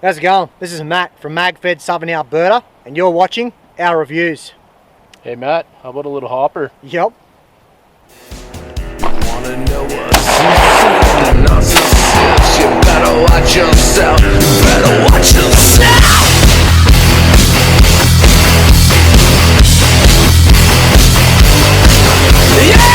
How's it going? This is Matt from MagFed Southern Alberta, and you're watching our reviews. Hey Matt, how about a little hopper? Yep. Wanna know what's the nonsense? You better watch yourself. You better watch yourself. Yeah!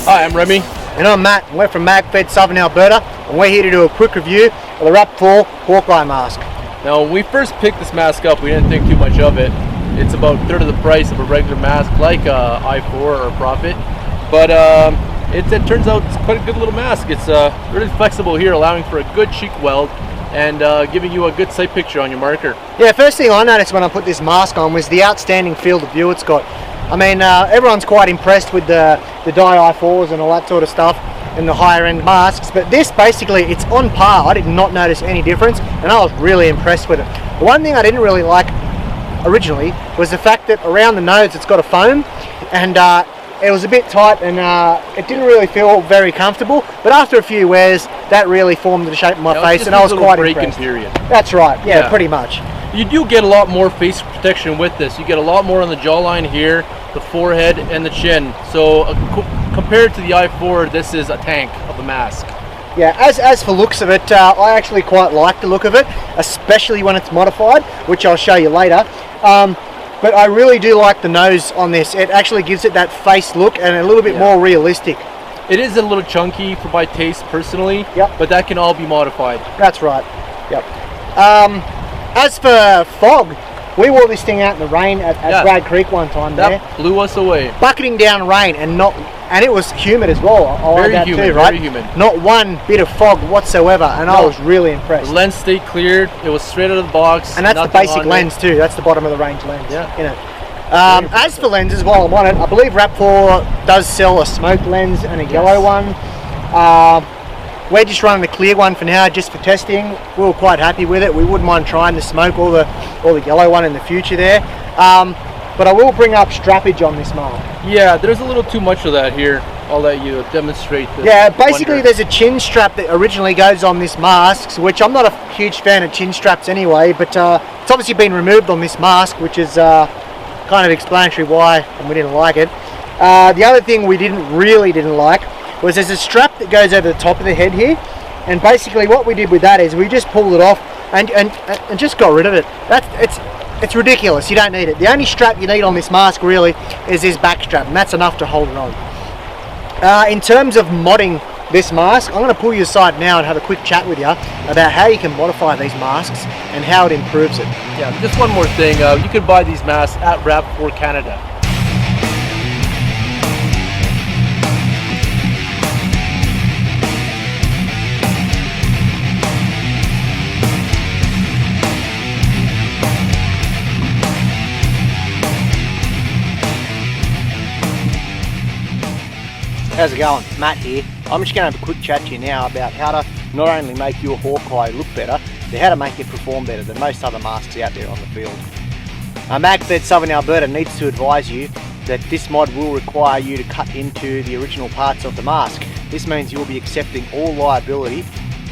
Hi, I'm Remy. And I'm Matt, and we're from MagFed Southern Alberta, and we're here to do a quick review of the RAP4 Hawkeye mask. Now, when we first picked this mask up, we didn't think too much of it. It's about a third of the price of a regular mask like I4 or Profit, but it turns out it's quite a good little mask. It's really flexible here, allowing for a good cheek weld and giving you a good sight picture on your marker. Yeah, first thing I noticed when I put this mask on was the outstanding field of view it's got. I mean, everyone's quite impressed with the dye I4s and all that sort of stuff and the higher end masks, but this basically, it's on par. I did not notice any difference, and I was really impressed with it. The one thing I didn't really like originally was the fact that around the nose it's got a foam, and it was a bit tight, and it didn't really feel very comfortable, but after a few wears that really formed the shape of my face, and I was quite impressed. Period. That's right, yeah, pretty much. You do get a lot more face protection with this. You get a lot more on the jawline here, the forehead, and the chin. So compared to the i4, this is a tank of a mask. Yeah, as for looks of it, I actually quite like the look of it, especially when it's modified, which I'll show you later. But I really do like the nose on this. It actually gives it that face look and a little bit more realistic. It is a little chunky for my taste personally, but that can all be modified. That's right, yep. As for fog, we wore this thing out in the rain at Brad Creek one time. That blew us away. Bucketing down rain, and it was humid as well. Very humid, very humid. Not one bit of fog whatsoever, and I was really impressed. The lens stayed cleared. It was straight out of the box. And that's the basic lens too. That's the bottom of the range lens in it. As for lenses, while I'm on it, I believe RAP4 does sell a smoke lens and a yellow one. We're just running the clear one for now, just for testing. We were quite happy with it. We wouldn't mind trying the smoke or the yellow one in the future there. But I will bring up strappage on this mask. Yeah, there's a little too much of that here. I'll let you demonstrate this. Yeah, basically there's a chin strap that originally goes on this mask, which I'm not a huge fan of chin straps anyway, but it's obviously been removed on this mask, which is kind of explanatory why, and we didn't like it. The other thing we really didn't like was there's a strap that goes over the top of the head here, and basically what we did with that is we just pulled it off and just got rid of it. It's ridiculous. You don't need it. The only strap you need on this mask really is this back strap, and that's enough to hold it on. In terms of modding this mask, I'm going to pull you aside now and have a quick chat with you about how you can modify these masks and how it improves it. Yeah, just one more thing. You can buy these masks at RAP4 Canada. How's it going? Matt here. I'm just going to have a quick chat to you now about how to not only make your Hawkeye look better, but how to make it perform better than most other masks out there on the field. MagFed Southern Alberta needs to advise you that this mod will require you to cut into the original parts of the mask. This means you will be accepting all liability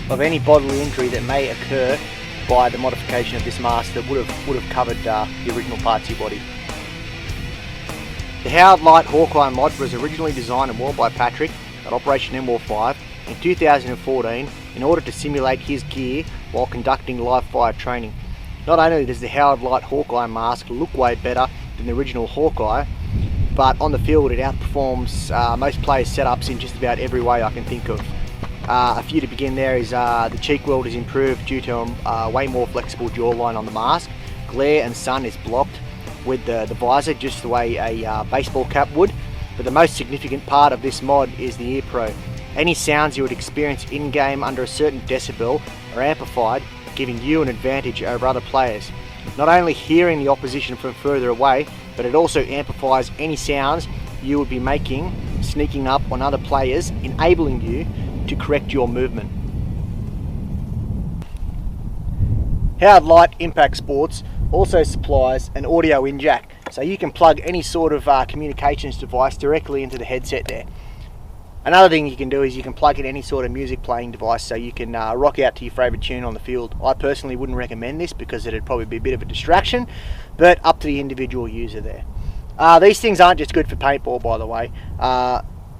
of any bodily injury that may occur by the modification of this mask that would have covered the original parts of your body. The Howard Light Hawkeye mod was originally designed and worn by Patrick at Operation M5 in 2014 in order to simulate his gear while conducting live fire training. Not only does the Howard Light Hawkeye mask look way better than the original Hawkeye, but on the field it outperforms most players' setups in just about every way I can think of. A few to begin there is the cheek weld is improved due to a way more flexible jawline on the mask. Glare and sun is blocked with the visor just the way a baseball cap would, but the most significant part of this mod is the ear pro. Any sounds you would experience in-game under a certain decibel are amplified, giving you an advantage over other players. Not only hearing the opposition from further away, but it also amplifies any sounds you would be making sneaking up on other players, enabling you to correct your movement. Howard Light Impact Sports also supplies an audio in jack, so you can plug any sort of communications device directly into the headset there. Another thing you can do is you can plug in any sort of music playing device, so you can rock out to your favourite tune on the field. I personally wouldn't recommend this because it'd probably be a bit of a distraction, but up to the individual user there. These things aren't just good for paintball, by the way.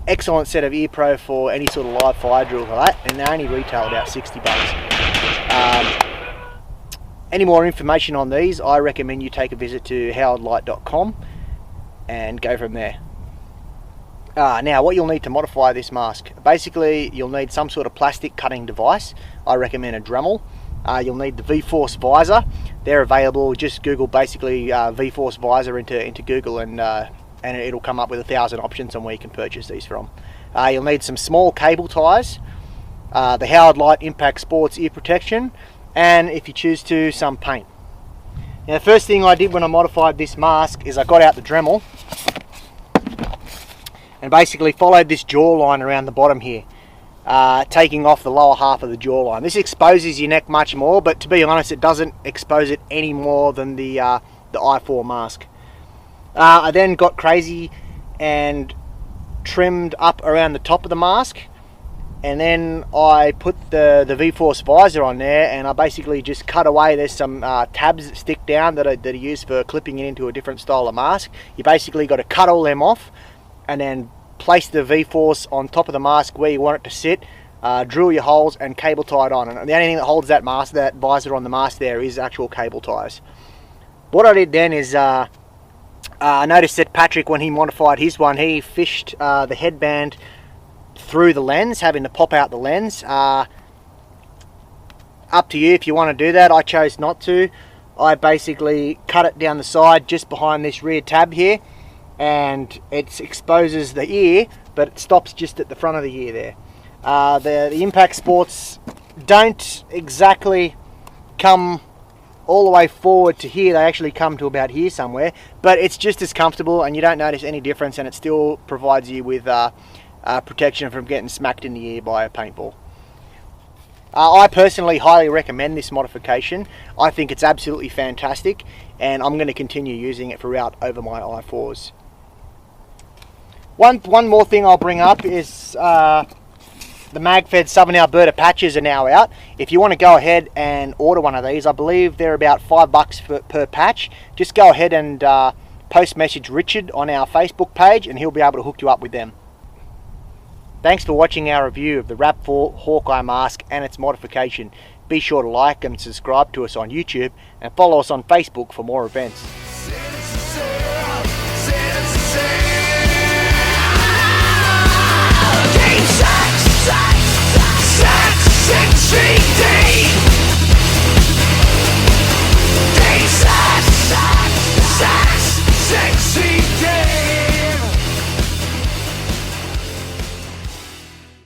Excellent set of ear pro for any sort of live fire drill like that, and they only retail about 60 bucks. Any more information on these, I recommend you take a visit to howardlight.com and go from there. Now, what you'll need to modify this mask, basically you'll need some sort of plastic cutting device. I recommend a Dremel. You'll need the V-Force visor. They're available. Just Google basically V-Force visor into Google, and it'll come up with 1,000 options on where you can purchase these from. You'll need some small cable ties, the Howard Light Impact Sports ear protection, and if you choose to, some paint. Now, the first thing I did when I modified this mask is I got out the Dremel and basically followed this jawline around the bottom here, taking off the lower half of the jawline. This exposes your neck much more, but to be honest, it doesn't expose it any more than the I4 mask. I then got crazy and trimmed up around the top of the mask, and then I put the V-Force visor on there, and I basically just cut away. There's some tabs that stick down that are used for clipping it into a different style of mask. You basically got to cut all them off and then place the V-Force on top of the mask where you want it to sit, drill your holes and cable tie it on. And the only thing that holds that visor on the mask there is actual cable ties. What I did then is I noticed that Patrick, when he modified his one, he fished the headband through the lens, having to pop out the lens. Up to you if you want to do that. I chose not to. I basically cut it down the side just behind this rear tab here, and it exposes the ear, but it stops just at the front of the ear there. The Impact Sports don't exactly come all the way forward to here. They actually come to about here somewhere, but it's just as comfortable and you don't notice any difference, and it still provides you with protection from getting smacked in the ear by a paintball. I personally highly recommend this modification. I think it's absolutely fantastic, and I'm going to continue using it throughout over my I4s. One more thing I'll bring up is the MagFed Southern Alberta patches are now out. If you want to go ahead and order one of these, I believe they're about $5 per patch. Just go ahead and post message Richard on our Facebook page, and he'll be able to hook you up with them. Thanks for watching our review of the Wrap 4 Hawkeye mask and its modification. Be sure to like and subscribe to us on YouTube, and follow us on Facebook for more events.